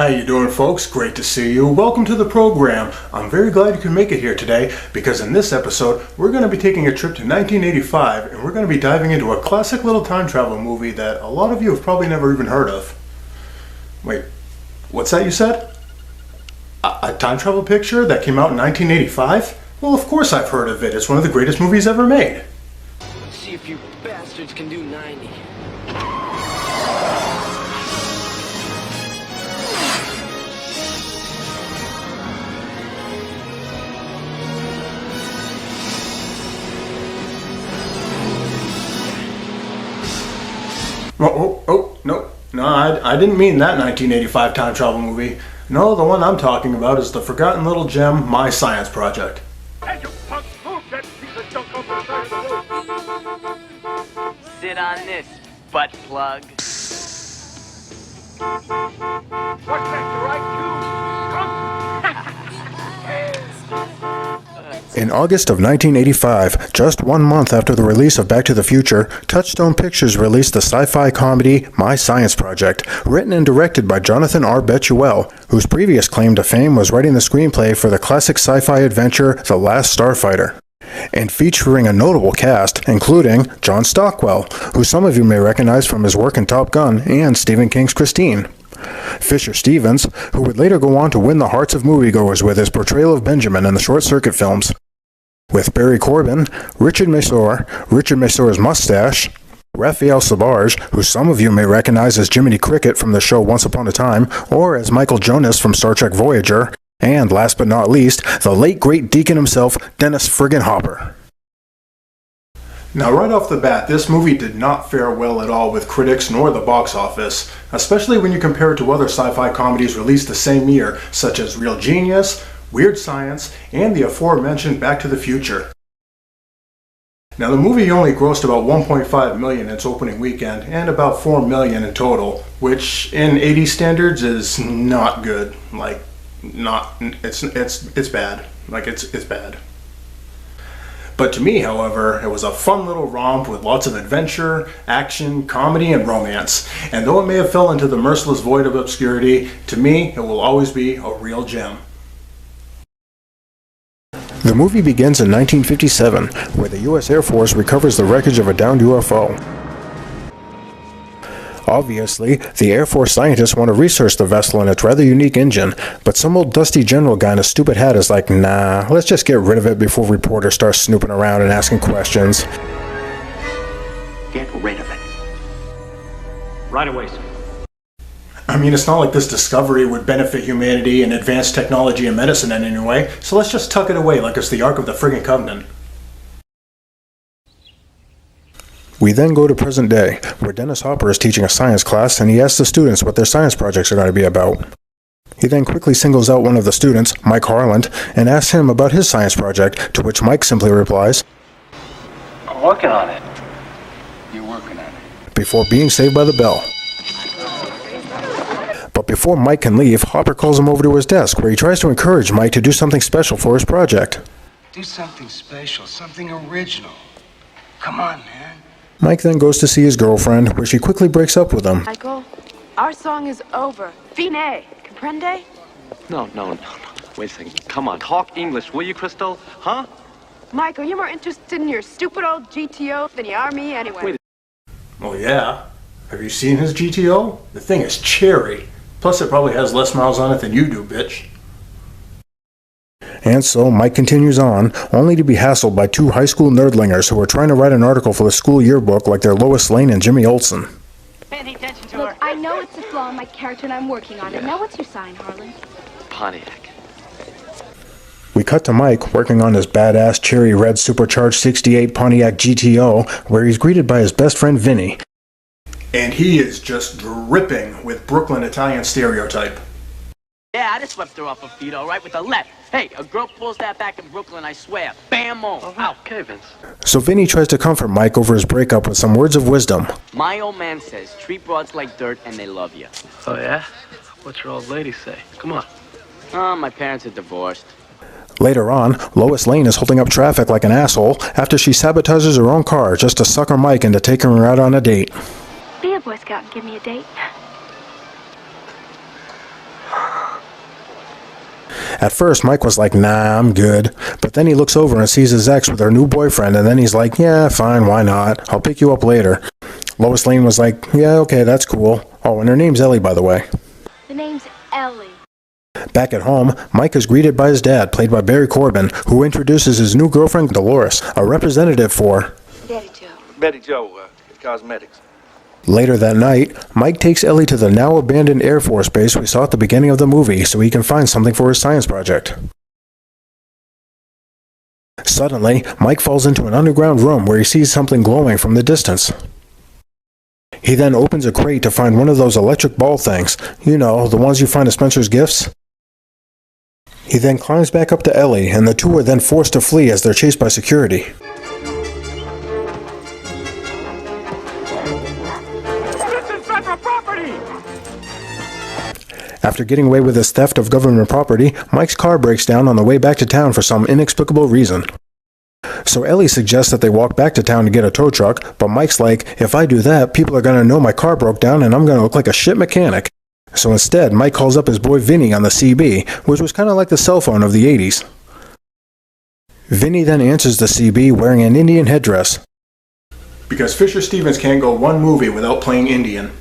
How you doing, folks? Great to see you. Welcome to the program. I'm very glad you could make it here today because in this episode we're going to be taking a trip to 1985 and we're going to be diving into a classic little time travel movie that a lot of you have probably never even heard of. Wait, what's that you said? A time travel picture that came out in 1985? Well, of course I've heard of it. It's one of the greatest movies ever made. Let's see if you bastards can do 90. No, I didn't mean that 1985 time travel movie. No, the one I'm talking about is the forgotten little gem, My Science Project. Hey, you punk, move that piece of junk off the side of the road. Sit on this, butt plug. What's that, your IQ, In August of 1985, just 1 month after the release of Back to the Future, Touchstone Pictures released the sci-fi comedy My Science Project, written and directed by Jonathan R. Betuel, whose previous claim to fame was writing the screenplay for the classic sci-fi adventure The Last Starfighter, and featuring a notable cast, including John Stockwell, who some of you may recognize from his work in Top Gun and Stephen King's Christine. Fisher Stevens, who would later go on to win the hearts of moviegoers with his portrayal of Benjamin in the Short Circuit films, with Barry Corbin, Richard Masor's mustache, Raphael Sbarge, who some of you may recognize as Jiminy Cricket from the show Once Upon a Time, or as Michael Jonas from Star Trek Voyager, and last but not least, the late great Deacon himself, Dennis Friggin Hopper. Now right off the bat, this movie did not fare well at all with critics nor the box office, especially when you compare it to other sci-fi comedies released the same year, such as Reel Gemz, Weird Science, and the aforementioned Back to the Future. Now the movie only grossed about $1.5 million in its opening weekend, and about $4 million in total, which in 80s standards is not good. It's bad. It's bad. But to me, however, it was a fun little romp with lots of adventure, action, comedy, and romance. And though it may have fell into the merciless void of obscurity, to me, it will always be a real gem. The movie begins in 1957, where the U.S. Air Force recovers the wreckage of a downed UFO. Obviously, the Air Force scientists want to research the vessel and its rather unique engine, but some old dusty general guy in a stupid hat is like, nah, let's just get rid of it before reporters start snooping around and asking questions. Get rid of it. Right away, sir. I mean, it's not like this discovery would benefit humanity and advanced technology and medicine in any way, so let's just tuck it away like it's the Ark of the friggin' Covenant. We then go to present day, where Dennis Hopper is teaching a science class and he asks the students what their science projects are going to be about. He then quickly singles out one of the students, Mike Harland, and asks him about his science project, to which Mike simply replies, I'm working on it. You're working on it. before being saved by the bell. But before Mike can leave, Hopper calls him over to his desk, where he tries to encourage Mike to do something special for his project. Do something special, something original. Come on, man. Mike then goes to see his girlfriend, where she quickly breaks up with him. Michael, our song is over. Fine. Comprende? No. Wait a second. Come on, talk English, will you, Crystal? Huh? Michael, you're more interested in your stupid old GTO than you are me anyway. Wait. Oh yeah? Have you seen his GTO? The thing is cherry. Plus it probably has less miles on it than you do, bitch. And so Mike continues on, only to be hassled by two high school nerdlingers who are trying to write an article for the school yearbook like they're Lois Lane and Jimmy Olsen. Pay any attention to her. I know it's a flaw in my character and I'm working on it. Now what's your sign, Harlan? Pontiac. We cut to Mike working on his badass cherry red supercharged 68 Pontiac GTO, where he's greeted by his best friend Vinny. And he is just dripping with Brooklyn Italian stereotype. Yeah, I just swept her off her feet, all right, with the left. Hey, a girl pulls that back in Brooklyn, I swear. Bam-o. Ow. Okay, Vince. So Vinny tries to comfort Mike over his breakup with some words of wisdom. My old man says, treat broads like dirt and they love you. Oh, yeah? What's your old lady say? Come on. Oh, my parents are divorced. Later on, Lois Lane is holding up traffic like an asshole after she sabotages her own car just to sucker Mike into taking her out on a date. Be a Boy Scout and give me a date. At first, Mike was like, nah, I'm good. But then he looks over and sees his ex with her new boyfriend, and then he's like, yeah, fine, why not? I'll pick you up later. Lois Lane was like, yeah, okay, that's cool. Oh, and her name's Ellie, by the way. The name's Ellie. Back at home, Mike is greeted by his dad, played by Barry Corbin, who introduces his new girlfriend, Dolores, a representative for Betty Jo. Betty Jo, cosmetics. Later that night, Mike takes Ellie to the now abandoned Air Force base we saw at the beginning of the movie so he can find something for his science project. Suddenly, Mike falls into an underground room where he sees something glowing from the distance. He then opens a crate to find one of those electric ball things, you know, the ones you find at Spencer's Gifts. He then climbs back up to Ellie, and the two are then forced to flee as they're chased by security. After getting away with his theft of government property, Mike's car breaks down on the way back to town for some inexplicable reason. So Ellie suggests that they walk back to town to get a tow truck, but Mike's like, if I do that, people are going to know my car broke down and I'm going to look like a shit mechanic. So instead, Mike calls up his boy Vinny on the CB, which was kind of like the cell phone of the 80s. Vinny then answers the CB wearing an Indian headdress. Because Fisher Stevens can't go one movie without playing Indian.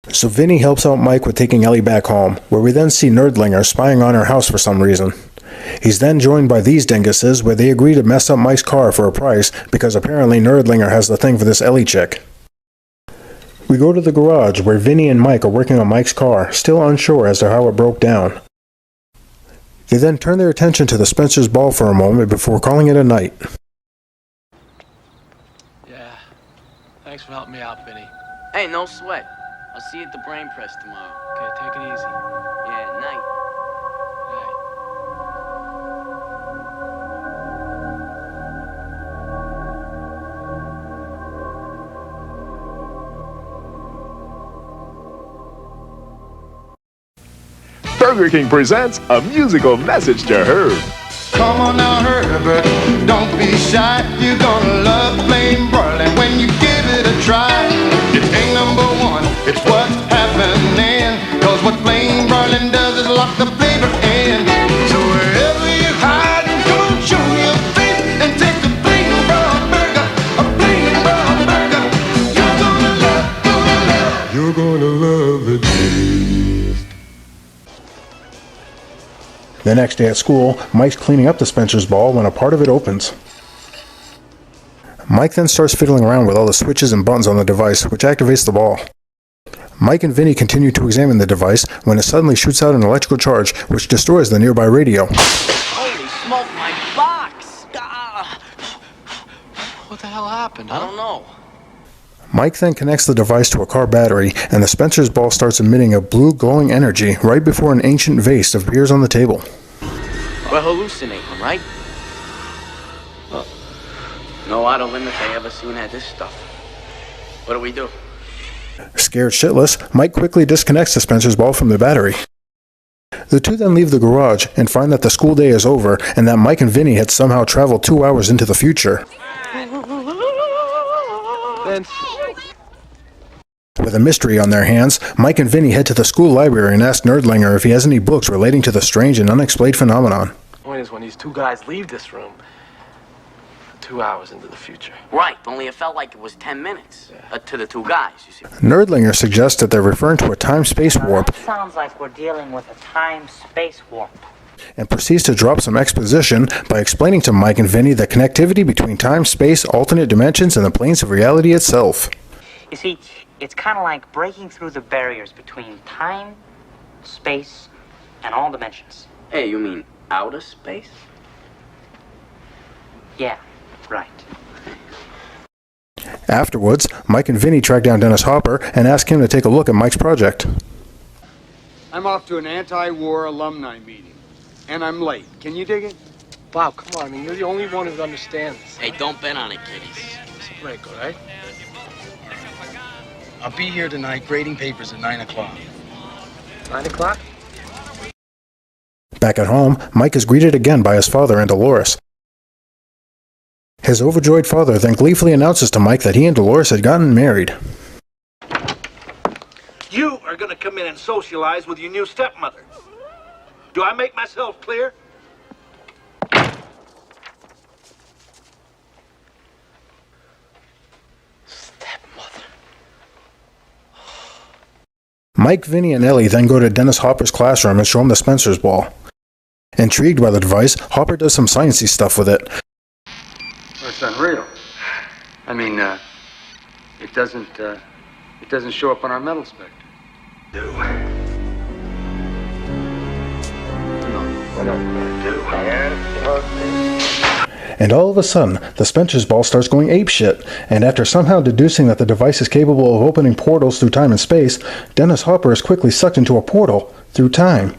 So Vinny helps out Mike with taking Ellie back home, where we then see Nerdlinger spying on her house for some reason. He's then joined by these dinguses, where they agree to mess up Mike's car for a price, because apparently Nerdlinger has the thing for this Ellie chick. We go to the garage, where Vinny and Mike are working on Mike's car, still unsure as to how it broke down. They then turn their attention to the Spencer's ball for a moment before calling it a night. Yeah. Thanks for helping me out, Vinny. Hey, no sweat. I'll see you at the brain press tomorrow. Okay, take it easy. Yeah, night. Burger King presents a musical message to Herb. Come on now, Herbert, don't be shy. You're gonna love plain broiling when you give it a try. It ain't number one, it's what's happening. Cause what plain broiling does is lock the flavor in. So wherever you hide, come on, show your face and take a plain brown burger, a plain brown burger. You're gonna love the taste. The next day at school, Mike's cleaning up the Spencer's ball when a part of it opens. Mike then starts fiddling around with all the switches and buttons on the device, which activates the ball. Mike and Vinny continue to examine the device when it suddenly shoots out an electrical charge, which destroys the nearby radio. Holy smoke, my box! Ah. What the hell happened, huh? I don't know. Mike then connects the device to a car battery, and the Spencer's ball starts emitting a blue glowing energy right before an ancient vase appears on the table. We're hallucinating, right? No outer limits I ever seen had this stuff. What do we do? Scared shitless, Mike quickly disconnects the Spencer's ball from the battery. The two then leave the garage and find that the school day is over and that Mike and Vinny had somehow traveled 2 hours into the future. Vince. With a mystery on their hands, Mike and Vinny head to the school library and ask Nerdlinger if he has any books relating to the strange and unexplained phenomenon. The point is when these two guys leave this room, 2 hours into the future. Right, only it felt like it was 10 minutes. To the two guys, you see. Nerdlinger suggests that they're referring to a time-space warp. That sounds like we're dealing with a time-space warp. And proceeds to drop some exposition by explaining to Mike and Vinny the connectivity between time, space, alternate dimensions, and the planes of reality itself. You see, it's kind of like breaking through the barriers between time, space, and all dimensions. Hey, you mean outer space? Yeah, right. Afterwards, Mike and Vinny track down Dennis Hopper and ask him to take a look at Mike's project. I'm off to an anti-war alumni meeting, and I'm late. Can you dig it? Bob, come on. I mean, you're the only one who understands. Hey, don't bet on it, kiddies. It's a break, all right? I'll be here tonight grading papers at 9 o'clock. 9 o'clock? Back at home, Mike is greeted again by his father and Dolores. His overjoyed father then gleefully announces to Mike that he and Dolores had gotten married. You are going to come in and socialize with your new stepmother. Do I make myself clear? Mike, Vinny, and Ellie then go to Dennis Hopper's classroom and show him the Spencer's ball. Intrigued by the device, Hopper does some sciencey stuff with it. Well, it's unreal. I mean, it doesn't show up on our metal spectrum. And all of a sudden, the Spencer's ball starts going apeshit, and after somehow deducing that the device is capable of opening portals through time and space, Dennis Hopper is quickly sucked into a portal through time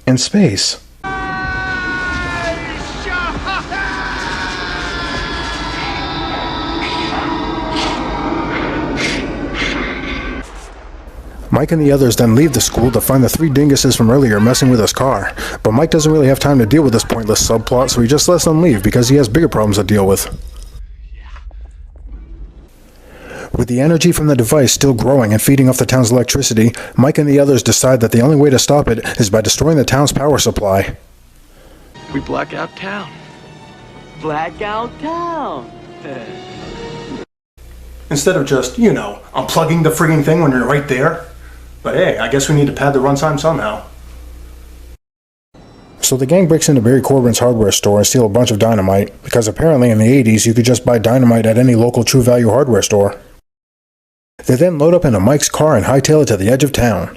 and space. Mike and the others then leave the school to find the three dinguses from earlier messing with his car, but Mike doesn't really have time to deal with this pointless subplot, so he just lets them leave because he has bigger problems to deal with. With the energy from the device still growing and feeding off the town's electricity, Mike and the others decide that the only way to stop it is by destroying the town's power supply. We black out town. Black out town. Instead of just, unplugging the frigging thing when you're right there. But hey, I guess we need to pad the runtime somehow. So the gang breaks into Barry Corbin's hardware store and steal a bunch of dynamite, because apparently in the 80s you could just buy dynamite at any local True Value hardware store. They then load up into Mike's car and hightail it to the edge of town.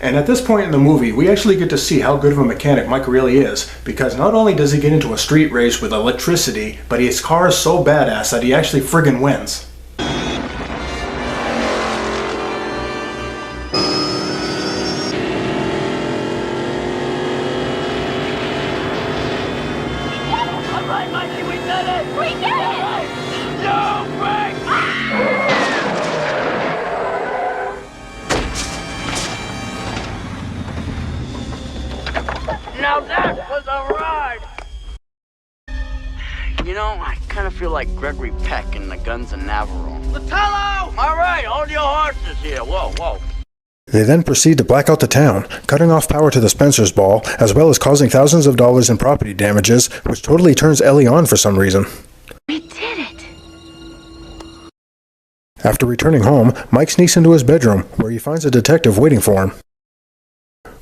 And at this point in the movie, we actually get to see how good of a mechanic Mike really is, because not only does he get into a street race with electricity, but his car is so badass that he actually friggin' wins. Alright, Mikey, we did it! We did it! Yo, Frank! Now that was a ride! I kind of feel like Gregory Peck in The Guns of Navarone. Latello! All right, hold your horses here. Whoa, whoa. They then proceed to black out the town, cutting off power to the Spencer's ball, as well as causing thousands of dollars in property damages, which totally turns Ellie on for some reason. We did it! After returning home, Mike sneaks into his bedroom, where he finds a detective waiting for him.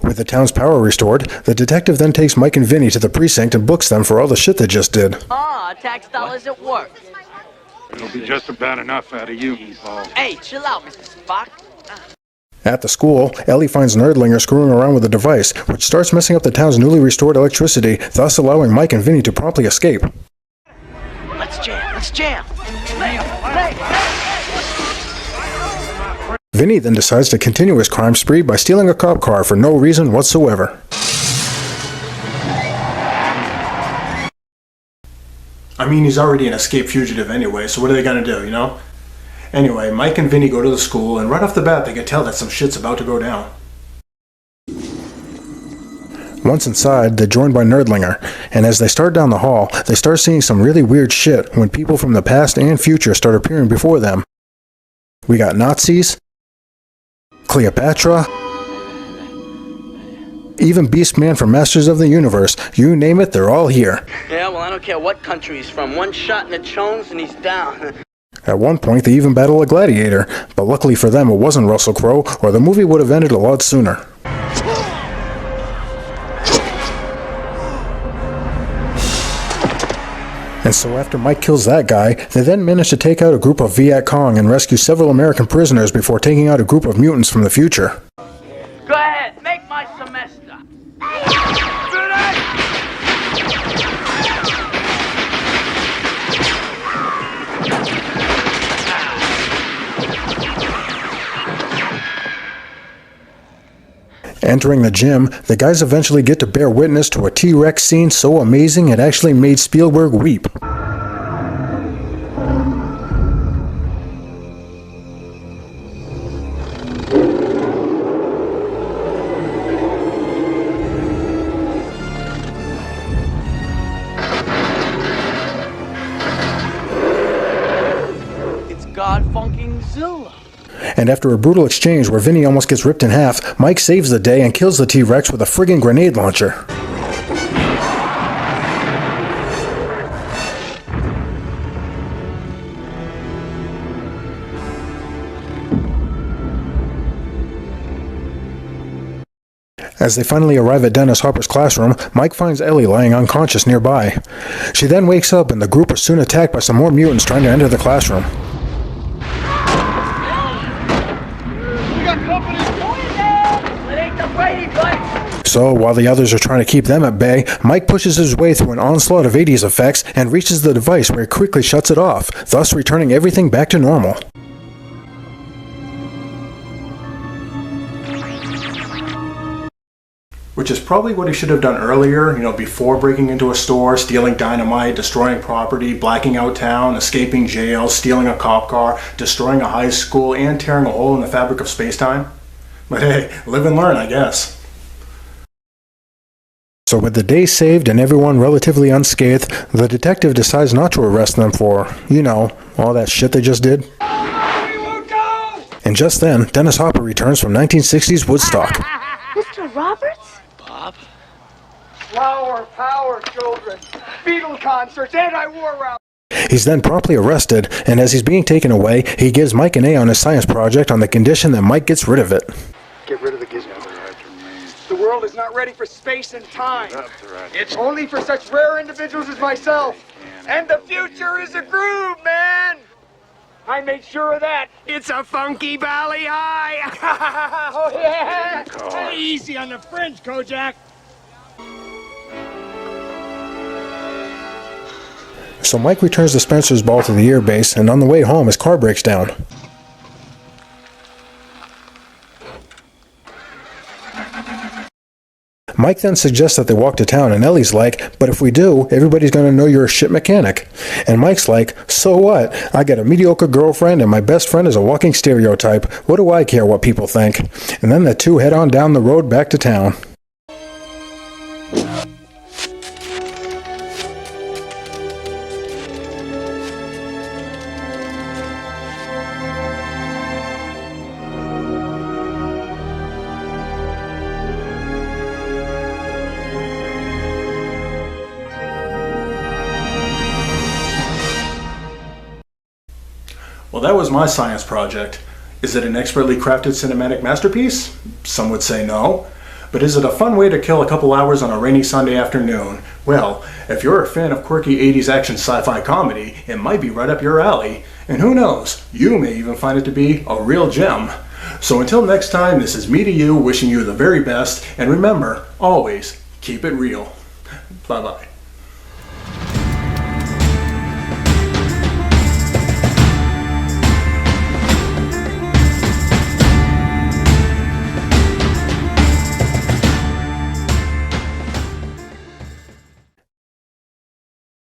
With the town's power restored, the detective then takes Mike and Vinny to the precinct and books them for all the shit they just did. Tax dollars at work. It'll be just about enough out of you, Paul. Hey, chill out, Mr. Spock. At the school, Ellie finds Nerdlinger screwing around with the device, which starts messing up the town's newly restored electricity, thus allowing Mike and Vinny to promptly escape. Let's jam. Vinny then decides to continue his crime spree by stealing a cop car for no reason whatsoever. I mean, he's already an escaped fugitive anyway, so what are they gonna do, Anyway, Mike and Vinny go to the school, and right off the bat they can tell that some shit's about to go down. Once inside, they're joined by Nerdlinger, and as they start down the hall, they start seeing some really weird shit when people from the past and future start appearing before them. We got Nazis, Cleopatra, even Beastman from Masters of the Universe. You name it, they're all here. Yeah, well, I don't care what country he's from. One shot in the chones and he's down. At one point, they even battle a gladiator, but luckily for them, it wasn't Russell Crowe, or the movie would have ended a lot sooner. And so after Mike kills that guy, they then manage to take out a group of Viet Cong and rescue several American prisoners before taking out a group of mutants from the future. Go ahead, make my semester. Entering the gym, the guys eventually get to bear witness to a T-Rex scene so amazing it actually made Spielberg weep. It's God-funking Zilla. And after a brutal exchange where Vinny almost gets ripped in half, Mike saves the day and kills the T-Rex with a friggin' grenade launcher. As they finally arrive at Dennis Hopper's classroom, Mike finds Ellie lying unconscious nearby. She then wakes up and the group are soon attacked by some more mutants trying to enter the classroom. So, while the others are trying to keep them at bay, Mike pushes his way through an onslaught of 80s effects and reaches the device where he quickly shuts it off, thus returning everything back to normal. Which is probably what he should have done earlier, before breaking into a store, stealing dynamite, destroying property, blacking out town, escaping jail, stealing a cop car, destroying a high school, and tearing a hole in the fabric of space-time. But hey, live and learn, I guess. So with the day saved and everyone relatively unscathed, the detective decides not to arrest them for, all that shit they just did. And just then, Dennis Hopper returns from 1960s Woodstock. Mr. Roberts? Bob? Flower power, children. Beatle concerts, anti-war rallies. He's then promptly arrested, and as he's being taken away, he gives Mike an A on his science project on the condition that Mike gets rid of it. Get rid of the gizmo. The world is not ready for space and time. It's only for such rare individuals as myself. And the future is a groove, man. I made sure of that. It's a funky valley high. Oh, yeah. Easy on the fringe, Kojak. So Mike returns the Spencer's ball to the air base, and on the way home, his car breaks down. Mike then suggests that they walk to town, and Ellie's like, but if we do, everybody's going to know you're a shit mechanic. And Mike's like, so what? I got a mediocre girlfriend, and my best friend is a walking stereotype. What do I care what people think? And then the two head on down the road back to town. Well, that was my science project. Is it an expertly crafted cinematic masterpiece? Some would say no. But is it a fun way to kill a couple hours on a rainy Sunday afternoon? Well, if you're a fan of quirky 80s action sci-fi comedy, it might be right up your alley. And who knows, you may even find it to be a real gem. So until next time, this is me to you, wishing you the very best, and remember, always keep it real. Bye-bye.